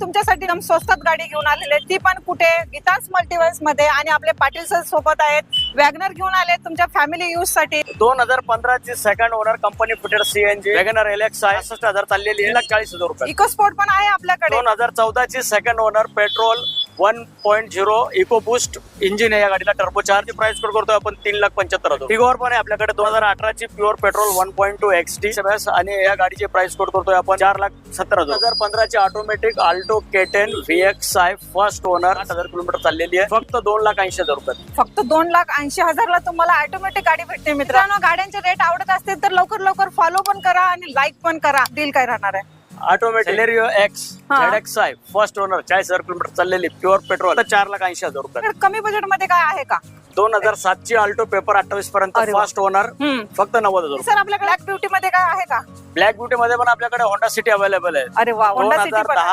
तुमच्यासाठी एकदम स्वस्तात गाडी घेऊन आलेले, ती पण कुठे, गीतांस मल्टीवर्स मध्ये. आणि आपले पाटील सर सोबत आहेत, वॅगनर घेऊन आले तुमच्या फॅमिली यूज साठी. 2015 ची second owner company fitted CNG WagonR LX आहे. 66,000 चाललेली आहे, 1,40,000 रुपये. इको स्पोर्ट पण आहे आपल्याकडे. 2014 ची second owner petrol 1.0 eco boost engine आहे या गाडीला. टर्बो चार्ज प्राइस कोड करतोय आपण 3,75,000. टिगोर पण आहे आपल्याकडे. 2018 ची प्युअर पेट्रोल 1.2 XT आणि या गाडीचे प्राइस कोड करतोय आपण 4,70,000. 2015 ची automatic Alto K10 VXI first owner 8,000 kilometre चाललेली आहे, फक्त 2,80,000 रुपये. फक्त 2,80,000 ला तुम्हाला ऑटोमॅटिक गाडी भेटते. मित्रांनो, गाड्यांचे रेट आवडत असतील तर लवकर लवकर फॉलो पण करा आणि लाईक पण करा. डील काय राहणार आहे? Automatic Celerio X ZXI first owner 40,000 kilometre चाललेली प्युअर पेट्रोल 4,80,000 रुपये. कमी बजेट मध्ये काय आहे का? 2007 ची अल्टो पेपर 28 पर्यंत फर्स्ट ओनर फक्त 90,000 रुपये. सर आपल्याकडे ब्लॅक ब्युटी मध्ये काय आहे का? ब्लॅक ब्युटी मध्ये पण आपल्याकडे होंडा सिटी अवेलेबल आहे. अरे वा, होंडा सिटी पण आहे. 2010